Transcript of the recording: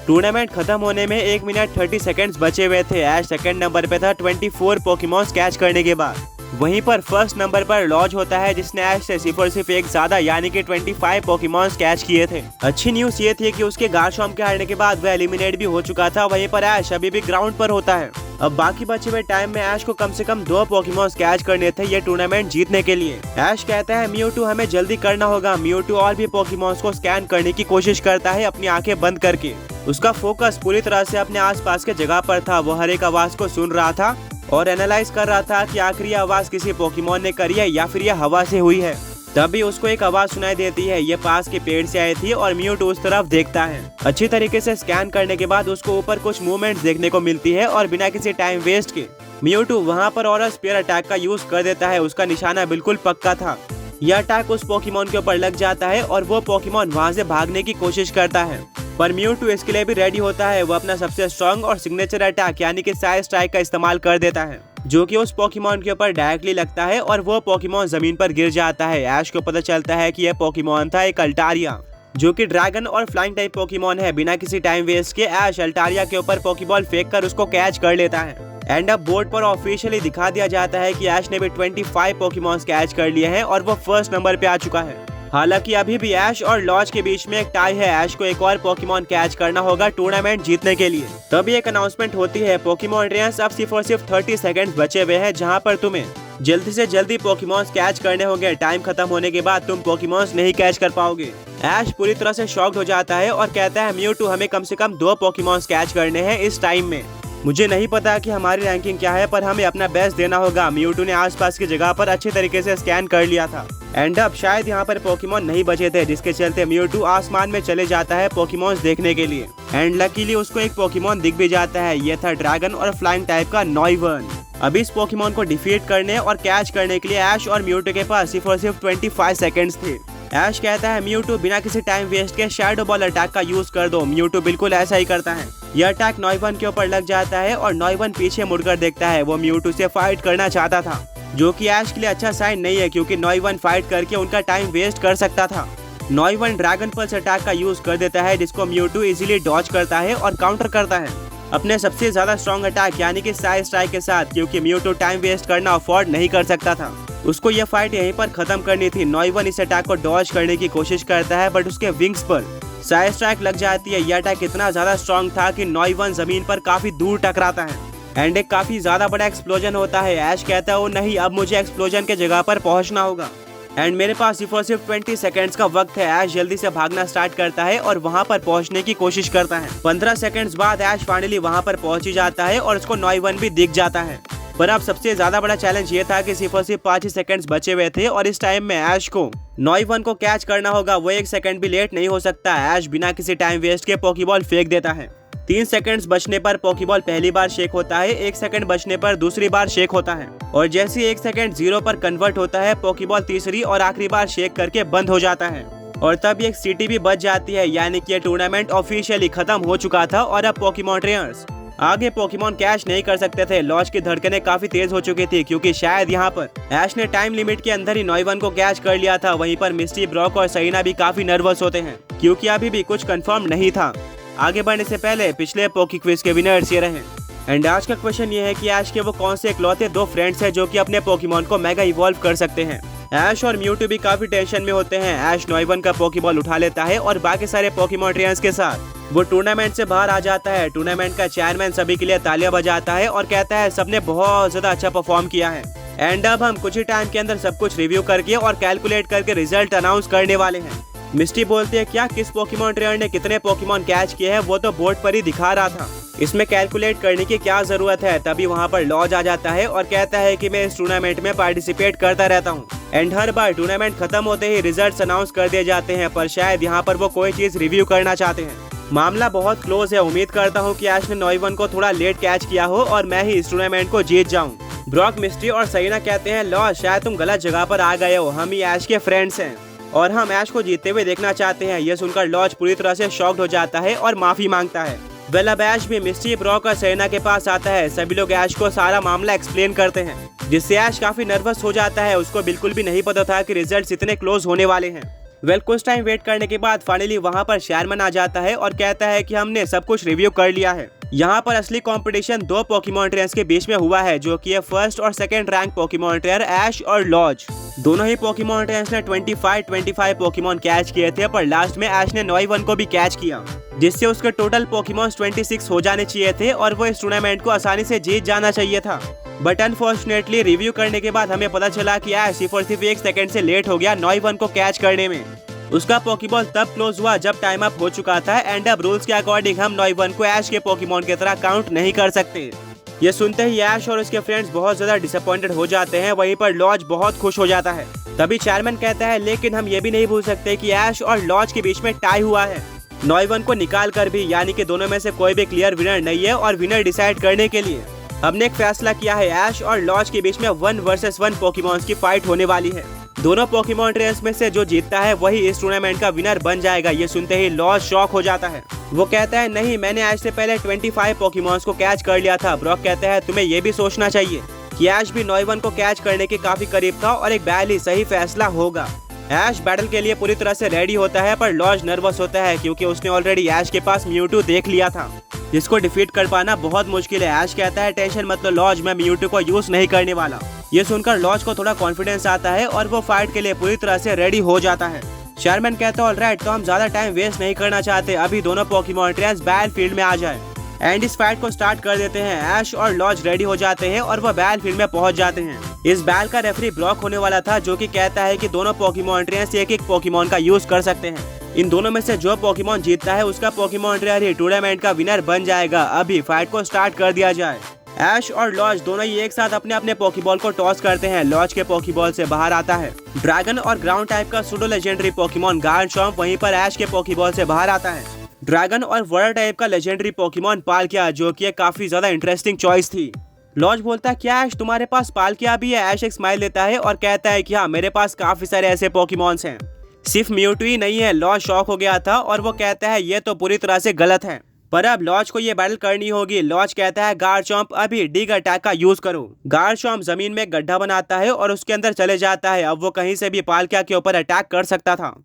Tournament खत्म होने में 1 मिनट 30 सेकंड्स बचे हुए थे। ऐश सेकंड नंबर पे था 24 पोकेमॉन्स कैच करने के बाद। वहीं पर फर्स्ट नंबर पर लॉज होता है जिसने ऐश से सिर्फ एक ज्यादा यानी कि 25 पोकेमॉन्स कैच किए थे। अच्छी न्यूज ये थी कि उसके गार्शॉर्म के हारने के बाद वह एलिमिनेट भी हो चुका था। वहीं पर ऐश अभी भी ग्राउंड पर होता है। अब बाकी बचे हुए टाइम में ऐश को कम से कम 2 पोकेमॉन्स कैच करने थे ये टूर्नामेंट जीतने के लिए। ऐश कहता है म्यूटू हमें जल्दी करना होगा। म्यूटू और भी पोकेमॉन्स को स्कैन करने की कोशिश करता है अपनी आंखें बंद करके। उसका फोकस पूरी तरह से अपने आसपास के जगह पर था। वो हर एक आवाज को सुन रहा था और एनालाइज कर रहा था कि आखिर ये आवाज किसी पोकेमॉन ने करी है या फिर ये हवा से हुई है। तभी उसको एक आवाज सुनाई देती है। ये पास के पेड़ से आई थी और म्यूटू उस तरफ देखता है। अच्छी तरीके से स्कैन करने के बाद उसको ऊपर कुछ मूवमेंट्स देखने को मिलती है और बिना किसी टाइम वेस्ट के म्यूटू वहां पर और स्पेयर अटैक का यूज कर देता है। उसका निशाना बिल्कुल पक्का था। यह अटैक उस पोकेमॉन के ऊपर लग जाता है और वो पोकेमॉन वहां से भागने की कोशिश करता है, पर म्यूटू इसके लिए भी रेडी होता है। वो अपना सबसे स्ट्रॉन्ग और सिग्नेचर अटैक यानी कि साइड स्ट्राइक का इस्तेमाल कर देता है, जो कि उस पोकेमॉन के ऊपर डायरेक्टली लगता है और वो पोकेमॉन जमीन पर गिर जाता है। ऐश को पता चलता है कि यह पोकेमॉन था एक अल्टारिया, जो कि ड्रैगन और फ्लाइंग टाइप पोकेमॉन है। बिना किसी टाइम वेस्ट के ऐश अल्टारिया के ऊपर पोकेबॉल फेंक कर उसको कैच कर लेता है। एंड अब बोर्ड पर ऑफिशियली दिखा दिया जाता है कि ऐश ने भी 25 पोकेमॉन्स कैच कर लिए हैं और वो फर्स्ट नंबर पे आ चुका है। हालांकि अभी भी ऐश और लॉज के बीच में एक टाई है। ऐश को एक और पोकेमॉन कैच करना होगा टूर्नामेंट जीतने के लिए। तभी एक अनाउंसमेंट होती है, पोकेमॉन ट्रेनर्स अब सिर्फ 30 सेकंड्स बचे हुए हैं जहां पर तुम्हें जल्दी से जल्दी पोकेमॉन्स कैच करने होंगे। टाइम खत्म होने के बाद तुम पोकेमॉन्स नहीं कैच कर पाओगे। ऐश पूरी तरह से शॉक्ड हो जाता है और कहता है म्यूटू हमें कम से कम 2 पोकेमॉन्स कैच करने हैं इस टाइम में। मुझे नहीं पता कि हमारी रैंकिंग क्या है, पर हमें अपना बेस्ट देना होगा। म्यूटू ने आसपास की जगह पर अच्छे तरीके से स्कैन कर लिया था। एंड अब शायद यहाँ पर पोकेमॉन नहीं बचे थे, जिसके चलते म्यूटू आसमान में चले जाता है पोकेमॉन्स देखने के लिए। एंड लकीली उसको एक पोकेमॉन दिख भी जाता है। ये था ड्रैगन और फ्लाइंग टाइप का नॉइवर्न। अब इस पोकेमॉन को डिफीट करने और कैच करने के लिए ऐश और म्यूटू के पास सिर्फ 25 सेकंड्स थे। ऐश कहता है म्यूटू बिना किसी टाइम वेस्ट के शैडो बॉल अटैक का यूज कर दो। म्यूटू बिल्कुल ऐसा ही करता है। यह अटैक नॉइवर्न के ऊपर लग जाता है और नॉइवर्न पीछे मुड़कर देखता है। वो म्यूटू से फाइट करना चाहता था, जो कि ऐश के लिए अच्छा साइन नहीं है क्योंकि नॉइवर्न फाइट करके उनका टाइम वेस्ट कर सकता था। नॉइवर्न ड्रैगन पल्स अटैक का यूज कर देता है, जिसको म्यूटू इजीली डॉज करता है और काउंटर करता है अपने सबसे ज्यादा स्ट्रॉन्ग अटैक यानी कि साइड स्ट्राइक के साथ, क्योंकि म्यूटू टाइम वेस्ट करना अफोर्ड नहीं कर सकता था। उसको यह फाइट यहीं पर खत्म करनी थी। नॉइवर्न इस अटैक को डॉज करने की कोशिश करता है, बट उसके विंग्स पर साइड स्ट्राइक लग जाती है। यह अटैक इतना ज्यादा स्ट्रॉन्ग था कि नॉइवर्न जमीन पर काफी दूर टकराता है एंड एक काफी ज्यादा बड़ा एक्सप्लोजन होता है। ऐश कहता है वो नहीं, अब मुझे एक्सप्लोजन के जगह पर पहुंचना होगा एंड मेरे पास सिर्फ 20 सेकंड्स का वक्त है। ऐश जल्दी से भागना स्टार्ट करता है और वहां पर पहुंचने की कोशिश करता है। 15 सेकंड्स बाद ऐश फाइनली वहां पर पहुंच ही जाता है और उसको नॉइवर्न भी दिख जाता है। पर अब सबसे ज्यादा बड़ा चैलेंज ये था कि सिर्फ 5 ही सेकंड्स बचे हुए थे और इस टाइम में ऐश को नॉइवर्न को कैच करना होगा। वो 1 सेकंड भी लेट नहीं हो सकता। ऐश बिना किसी टाइम वेस्ट के पोकेबॉल फेंक देता है। 3 सेकंड्स बचने पर पोकेबॉल पहली बार शेक होता है, 1 सेकंड बचने पर दूसरी बार शेक होता है और जैसे 1 सेकंड 0 पर कन्वर्ट होता है, पोकेबॉल तीसरी और आखिरी बार शेक करके बंद हो जाता है और तब एक सीटी भी बच जाती है, यानी कि ये टूर्नामेंट ऑफिशियली खत्म हो चुका था और अब पोकेमॉन ट्रेनर्स आगे पोकेमॉन कैच नहीं कर सकते थे। लॉज की धड़कनें काफी तेज हो चुकी थी क्योंकि शायद यहाँ पर ऐश ने टाइम लिमिट के अंदर ही नॉइवर्न को कैच कर लिया था। वहीं पर मिस्टी, ब्रॉक और सरीना भी काफी नर्वस होते हैं क्योंकि अभी भी कुछ कंफर्म नहीं था। आगे बढ़ने से पहले पिछले पोकी क्विज के विनर्स ये रहे। एंड आज का क्वेश्चन ये है कि ऐश के वो कौन से इकलौते 2 फ्रेंड्स हैं जो कि अपने पोकेमॉन को मेगा इवॉल्व कर सकते हैं। ऐश और म्यूटू भी काफी टेंशन में होते हैं। ऐश नॉइवर्न का पोकेबॉल उठा लेता है और बाकी सारे पोकेमॉन ट्रेनर्स के साथ वो टूर्नामेंट से बाहर आ जाता है। टूर्नामेंट का चेयरमैन सभी के लिए तालियां बजाता है और कहता है सबने बहुत ज्यादा अच्छा परफॉर्म किया है एंड अब हम कुछ ही टाइम के अंदर सब कुछ रिव्यू करके और कैलकुलेट करके रिजल्ट अनाउंस करने वाले हैं। मिस्टी बोलती है क्या किस पोकेमॉन ट्रेनर ने कितने पोकेमॉन कैच किए हैं, वो तो बोर्ड पर ही दिखा रहा था, इसमें कैलकुलेट करने की क्या जरूरत है। तभी वहाँ पर लॉज आ जाता है और कहता है कि मैं इस टूर्नामेंट में पार्टिसिपेट करता रहता हूँ एंड हर बार टूर्नामेंट खत्म होते ही रिजल्ट्स अनाउंस कर दिए जाते हैं, पर शायद यहाँ पर वो कोई चीज रिव्यू करना चाहते हैं। मामला बहुत क्लोज है। उम्मीद करता हूँ कि ऐश ने नॉइवर्न को थोड़ा लेट कैच किया हो और मैं ही इस टूर्नामेंट को जीत जाऊँ। ब्रॉक, मिस्टी और सरीना कहते हैं लॉज शायद तुम गलत जगह पर आ गए हो, हम ही ऐश के फ्रेंड्स हैं और हम ऐश को जीतते हुए देखना चाहते हैं। यह सुनकर लॉज पूरी तरह से शॉक्ड हो जाता है और माफी मांगता है। वेल अब ऐश भी मिस्टी, ब्रॉक और सरीना के पास आता है। सभी लोग ऐश को सारा मामला एक्सप्लेन करते हैं जिससे ऐश काफी नर्वस हो जाता है। उसको बिल्कुल भी नहीं पता था कि रिजल्ट्स इतने क्लोज होने वाले हैं। कुछ टाइम वेट करने के बाद फाइनली वहाँ पर शेयरमैन आ जाता है और कहता है कि हमने सब कुछ रिव्यू कर लिया है। यहाँ पर असली कंपटीशन दो पोकेमॉन ट्रेनर्स के बीच में हुआ है, जो कि है फर्स्ट और सेकंड रैंक पोकेमॉन ट्रेनर ऐश और लॉज। दोनों ही पोकेमॉन ट्रेनर्स ने 25 पोकेमॉन कैच किए थे, पर लास्ट में ऐश ने नोइवन को भी कैच किया, जिससे उसके टोटल पोकेमॉन्स 26 हो जाने चाहिए थे और वो इस टूर्नामेंट को आसानी से जीत जाना चाहिए था। बट अनफॉर्चुनेटली रिव्यू करने के बाद हमें पता चला कि ऐश सिर्फ 1 सेकंड से लेट हो गया नोइवन को कैच करने में। उसका पोकेबॉल तब क्लोज हुआ जब टाइम अप हो चुका था, एंड अब रूल्स के अकॉर्डिंग हम नोइवन को ऐश के पोकेमॉन की तरह काउंट नहीं कर सकते। ये सुनते ही ऐश और उसके फ्रेंड्स बहुत ज्यादा डिसअपॉइंटेड हो जाते हैं, वहीं पर लॉज बहुत खुश हो जाता है। तभी चेयरमैन कहता है लेकिन हम ये भी नहीं भूल सकते कि ऐश और लॉज के बीच में टाई हुआ है, नोइवन को निकाल कर भी, यानी कि दोनों में से कोई भी क्लियर विनर नहीं है। और विनर डिसाइड करने के लिए हमने एक फैसला किया है, ऐश और लॉज के बीच में 1 वर्सेस 1 पोकेमॉन्स की फाइट होने वाली है। दोनों पोकेमॉन ट्रेनर्स में से जो जीतता है वही इस टूर्नामेंट का विनर बन जाएगा। ये सुनते ही लॉज शॉक हो जाता है। वो कहता है नहीं, मैंने ऐश से पहले 25 पोकेमॉन्स को कैच कर लिया था। ब्रॉक कहता है तुम्हें ये भी सोचना चाहिए कि ऐश भी नोइवन को कैच करने के काफी करीब था और एक बैल ही सही फैसला होगा। ऐश बैटल के लिए पूरी तरह से रेडी होता है, पर लॉज नर्वस होता है क्योंकि उसने ऑलरेडी ऐश के पास म्यूटू देख लिया था, जिसको डिफीट कर पाना बहुत मुश्किल है। ऐश कहता है टेंशन मत लो लॉज, मैं म्यूटू को यूज नहीं करने वाला। ये सुनकर लॉज को थोड़ा कॉन्फिडेंस आता है और वो फाइट के लिए पूरी तरह से रेडी हो जाता है। शेयरमैन कहता है ऑलराइट, तो हम ज्यादा टाइम वेस्ट नहीं करना चाहते, अभी दोनों पोकेमॉन ट्रेनर्स बैटल फील्ड में आ जाए एंड इस फाइट को स्टार्ट कर देते हैं। ऐश और लॉज रेडी हो जाते हैं और वो बैटल फील्ड में पहुंच जाते हैं। इस बैटल का रेफरी ब्रॉक होने वाला था, जो कि कहता है कि दोनों पोकेमॉन ट्रेनर्स एक पोकेमॉन का यूज कर सकते हैं। इन दोनों में से जो पोकेमॉन जीतता है उसका पोकेमॉन ट्रेनर ही टूर्नामेंट का विनर बन जाएगा। अभी फाइट को स्टार्ट कर दिया जाए। ऐश और लॉज दोनों ही एक साथ अपने अपने पोकेबॉल को टॉस करते हैं। लॉज के पोकेबॉल से बाहर आता है ड्रैगन और ग्राउंड टाइप का सूडो लेजेंडरी पोकेमॉन गार्चम्प, वहीं पर ऐश के पोकेबॉल से बाहर आता है ड्रैगन और वाटर टाइप का लेजेंडरी पोकेमॉन पालकिया, जो कि काफी ज्यादा इंटरेस्टिंग चॉइस थी। लॉज बोलता है क्या ऐश तुम्हारे पास पालकिया भी है? ऐश एक स्माइल देता है और कहता है कि हाँ, मेरे पास काफी सारे ऐसे पोकेमॉन्स हैं, सिर्फ म्यूटू ही नहीं है। लॉज शॉक हो गया था और वो कहता है ये तो पूरी तरह से गलत है, पर अब लॉज को ये बैटल करनी होगी। लॉज कहता है गार्चम्प अभी डिग अटैक का यूज करो। गार्चम्प जमीन में गड्ढा बनाता है और उसके अंदर चले जाता है। अब वो कहीं से भी पालकिया के ऊपर अटैक कर सकता था।